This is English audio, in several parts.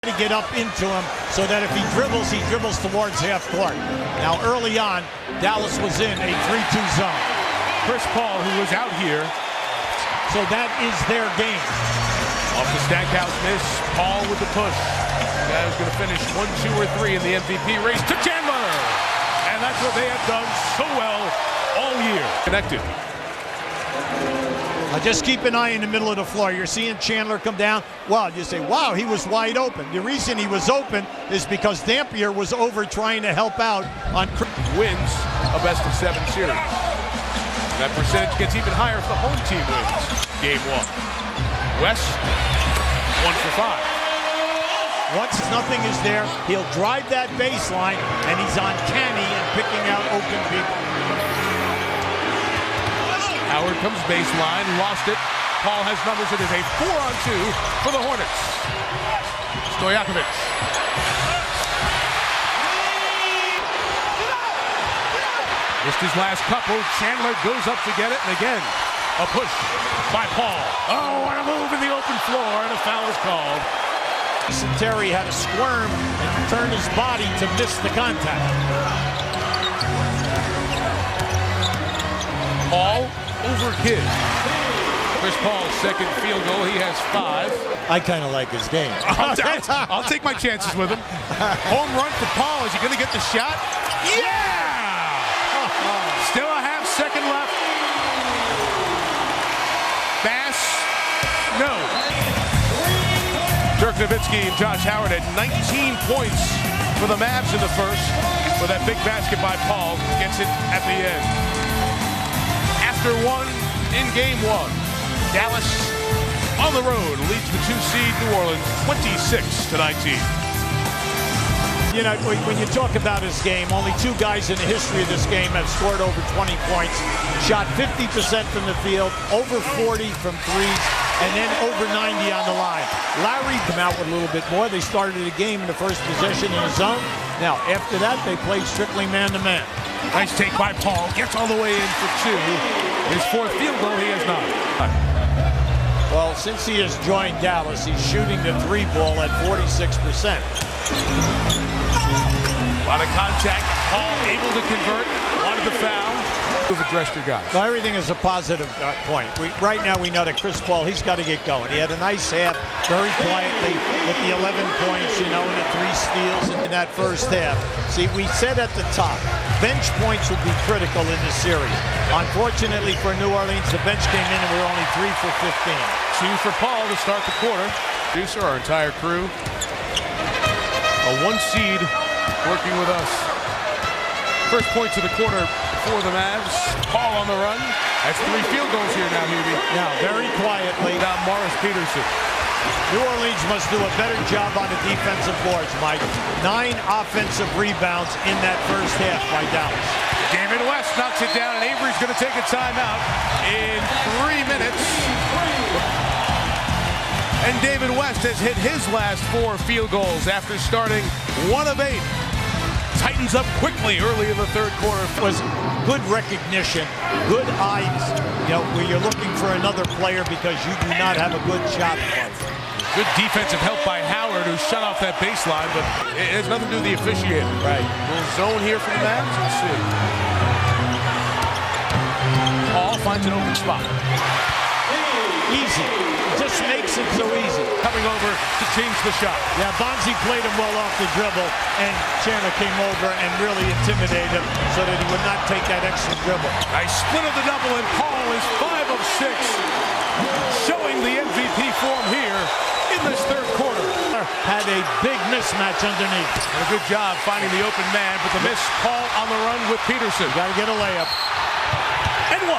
To get up into him so that if he dribbles towards half court. Now early on, Dallas was in a 3-2 zone. Chris Paul, who was out here. So that is their game. Off the Stackhouse miss, Paul with the push. Guy who's going to finish 1, 2, or 3 in the MVP race to Chandler. And that's what they have done so well all year. Connected. Just keep an eye in the middle of the floor. You're seeing Chandler come down. Well, you say, wow, he was wide open. The reason he was open is because Dampier was over trying to help out on wins a best-of-7 series. That percentage gets even higher if the home team wins Game 1. West, 1 for 5. Once nothing is there, he'll drive that baseline, and he's uncanny and picking out open people. Howard comes baseline, lost it. Paul has numbers. It is a 4-on-2 for the Hornets. Stojakovic. Missed his last couple. Chandler goes up to get it, and again, a push by Paul. Oh, what a move in the open floor, and a foul is called. Terry had to squirm and turn his body to miss the contact. Paul over kid. Chris Paul's second field goal. He has 5. I kind of like his game. I'll take my chances with him. Home run for Paul. Is he going to get the shot? Yeah! Still a half second left. Bass? No. Dirk Nowitzki and Josh Howard had 19 points for the Mavs in the first. With that big basket by Paul. Gets it at the end. After 1 in Game 1, Dallas on the road leads the 2-seed New Orleans 26-19. You know, when you talk about his game, only 2 guys in the history of this game have scored over 20 points, shot 50% from the field, over 40 from threes, and then over 90 on the line. Larry come out with a little bit more. They started the game in the first possession in the zone. Now, after that, they played strictly man-to-man. Nice take by Paul. Gets all the way in for 2. His 4th field goal, he has 9. Well, since he has joined Dallas, he's shooting the 3 ball at 46%. A lot of contact. Paul able to convert. Wanted the foul. You've addressed your guys. Well, everything is a positive point. Right now we know that Chris Paul, he's got to get going. He had a nice half, very quietly, with the 11 points, you know, and the 3 steals in that first half. See, we said at the top, bench points would be critical in this series. Unfortunately for New Orleans, the bench came in and we were only 3 for 15. 2 for Paul to start the quarter. Producer, our entire crew. A 1 seed working with us. First points of the quarter for the Mavs. Paul on the run. That's 3 field goals here now, Hubie. Now, very quietly. Now Morris Peterson. New Orleans must do a better job on the defensive boards, Mike. 9 offensive rebounds in that first half by Dallas. David West knocks it down, and Avery's going to take a timeout in 3 minutes. And David West has hit his last 4 field goals after starting 1 of 8. Tightens up quickly early in the third quarter. It was good recognition, good eyes, you know, where you're looking for another player because you do not have a good shot clock. Good defensive help by Howard, who shut off that baseline, but it has nothing to do with the officiating. Right. Little zone here for the Mavs. Let's see. Paul finds an open spot. Easy. Just makes it so easy. Coming over to change the shot. Yeah, Bonzi played him well off the dribble, and Chandler came over and really intimidated him so that he would not take that extra dribble. Nice split of the double, and Paul is 5 of 6, showing the MVP form here in this third quarter. Had a big mismatch underneath. And a good job finding the open man, but the miss. Paul on the run with Peterson. Got to get a layup. And 1.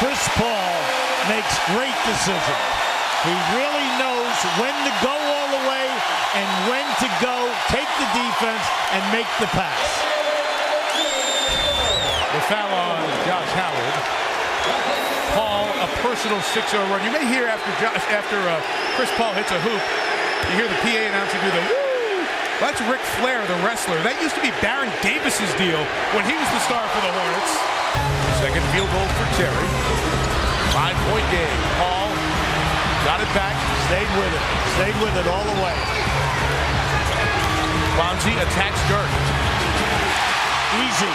Chris Paul makes great decisions. He really knows when to go all the way and when to go, take the defense, and make the pass. The foul on Josh Howard. Paul, a personal 6-0 run. You may hear after Chris Paul hits a hoop, you hear the PA announcer do the woo. That's Ric Flair, the wrestler. That used to be Baron Davis's deal when he was the star for the Hornets. Second field goal for Terry. 5-point game. Paul got it back. Stayed with it. Stayed with it all the way. Bonzi attacks Dirk. Easy.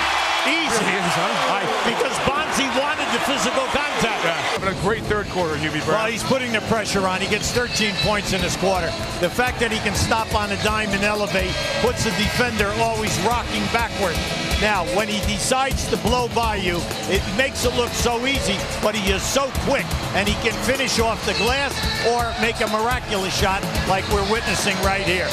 Easy. Really is, huh? Because Bonzi wanted the physical contact. Yeah. Having a great third quarter, Hubie Brown. Well, he's putting the pressure on. He gets 13 points in this quarter. The fact that he can stop on a dime and elevate puts the defender always rocking backward. Now, when he decides to blow by you, it makes it look so easy, but he is so quick, and he can finish off the glass or make a miraculous shot like we're witnessing right here.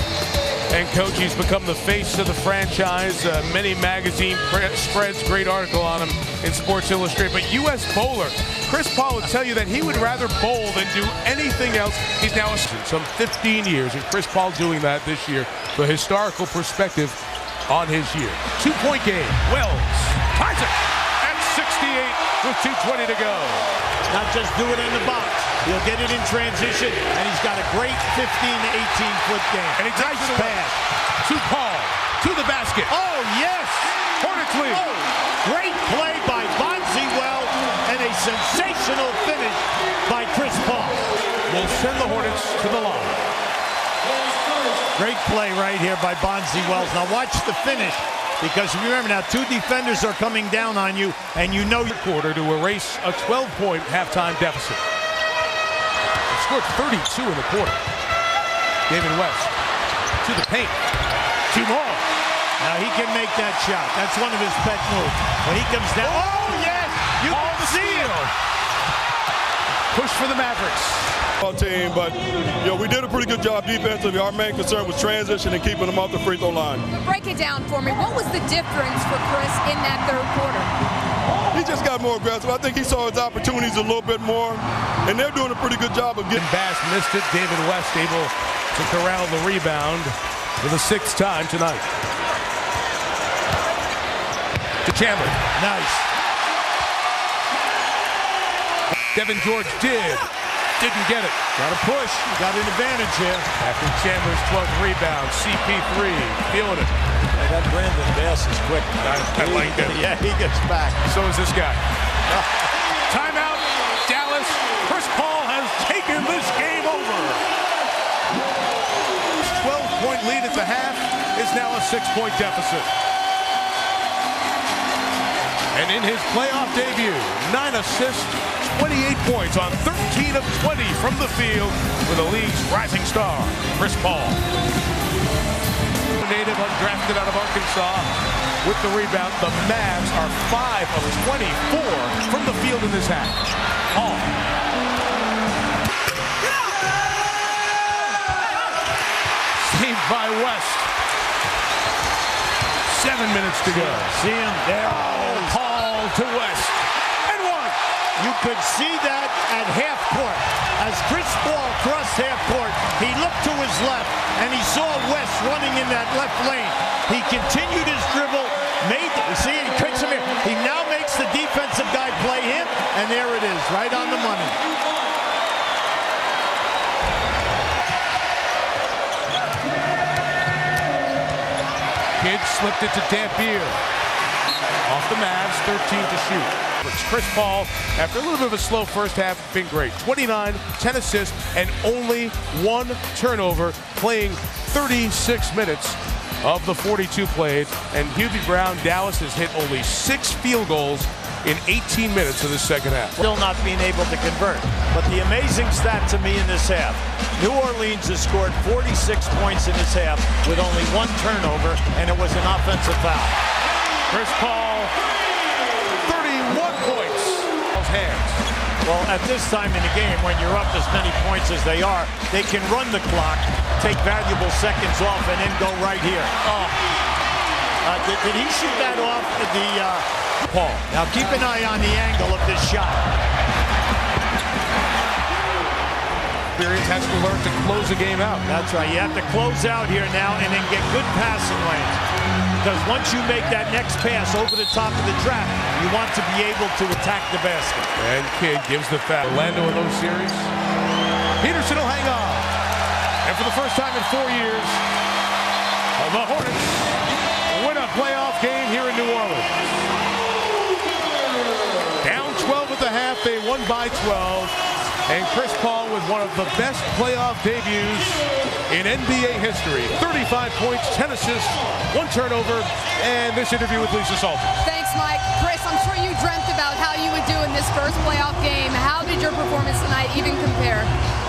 And Coach, he's become the face of the franchise. Many magazine spreads, great article on him in Sports Illustrated. But U.S. bowler, Chris Paul would tell you that he would rather bowl than do anything else. He's now some 15 years, and Chris Paul doing that this year. The historical perspective on his year. 2-point game. Wells ties it at 68 with 2:20 to go. Not just do it in the box. He'll get it in transition, and he's got a great 15 to 18-foot game. And he takes nice it away. pass. To Paul, to the basket. Oh, yes! Hornets lead. Oh, great play by Bonzi Wells, and a sensational finish by Chris Paul. Will send the Hornets to the line. Great play right here by Bonzi Wells. Now watch the finish, because remember now, two defenders are coming down on you, and you know Quarter to erase a 12-point halftime deficit. They scored 32 in the quarter. David West to the paint. Two more. Now he can make that shot. That's one of his pet moves. When he comes down, oh yes, you can see it. Push for the Mavericks. Team, but we did a pretty good job defensively. Our main concern was transition and keeping them off the free throw line. Break it down for me. What was the difference for Chris in that third quarter? He just got more aggressive. I think he saw his opportunities a little bit more, and they're doing a pretty good job of getting. Bass missed it. David West able to corral the rebound for the 6th time tonight. To Chandler. Nice. Devin George didn't get it. Got to push. You got an advantage here. After Chandler's 12th rebound, CP3 feeling it. Yeah, that Brandon Bass is quick. I like that. Yeah, he gets back. So is this guy. Timeout, Dallas. Chris Paul has taken this game over. 12-point lead at the half is now a 6-point deficit. And in his playoff debut, 9 assists, 28 points on 13 of 20 from the field for the league's rising star, Chris Paul. Native undrafted out of Arkansas with the rebound. The Mavs are 5 of 24 from the field in this half. Paul. Saved by West. 7 minutes to go. See him there. Paul to West. And one. You could see that at half court. As Chris Paul crossed half court, he looked to his left, and he saw West running in that left lane. He continued his dribble, see, he tricks him here. He now makes the defensive guy play him, and there it is, right on the money. Kidd slipped it to Dampier. Off the Mavs, 13 to shoot. Chris Paul, after a little bit of a slow first half, been great. 29, 10 assists, and only 1 turnover, playing 36 minutes of the 42 played. And Hubie Brown, Dallas has hit only 6 field goals in 18 minutes of the second half. Still not being able to convert. But the amazing stat to me in this half, New Orleans has scored 46 points in this half with only 1 turnover, and it was an offensive foul. Chris Paul, 31 points. Hands. Well, at this time in the game, when you're up as many points as they are, they can run the clock, take valuable seconds off, and then go right here. Oh. Did he shoot that off the Paul? Now keep an eye on the angle of this shot. Experience has to learn to close a game out. That's right. You have to close out here now and then get good passing lanes. Because once you make that next pass over the top of the trap, you want to be able to attack the basket. And Kidd gives the foul. Orlando in those series. Peterson will hang on. And for the first time in 4 years, the Hornets win a playoff game here in New Orleans. half, they won by 12. And Chris Paul with one of the best playoff debuts in NBA history. 35 points, 10 assists, 1 turnover, and this interview with Lisa Salters. Thanks, Mike. Chris, I'm sure you dreamt about how you would do in this first playoff game. How did your performance tonight even compare?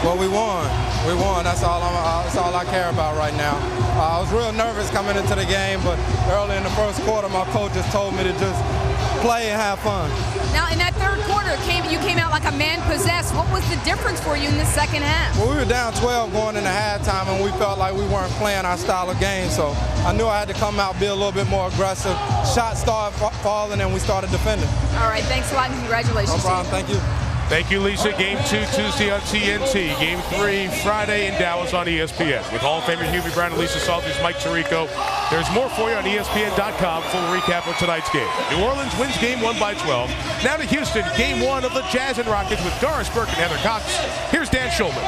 Well, we won. We won. That's all I care about right now. I was real nervous coming into the game, but early in the first quarter, my coach just told me to just play and have fun. Now, in that third quarter, you came out like a man possessed. What was the difference for you in the second half? Well, we were down 12 going into halftime, and we felt like we weren't playing our style of game. So I knew I had to come out, be a little bit more aggressive. Shots started falling, and we started defending. All right, thanks a lot, and congratulations. No problem. Thank you. Thank you, Lisa. Game 2 Tuesday on TNT. Game 3 Friday in Dallas on ESPN. With Hall of Famer Hubie Brown and Lisa Salters, Mike Tirico. There's more for you on ESPN.com. Full recap of tonight's game. New Orleans wins Game 1 by 12. Now to Houston, Game 1 of the Jazz and Rockets with Doris Burke and Heather Cox. Here's Dan Schulman.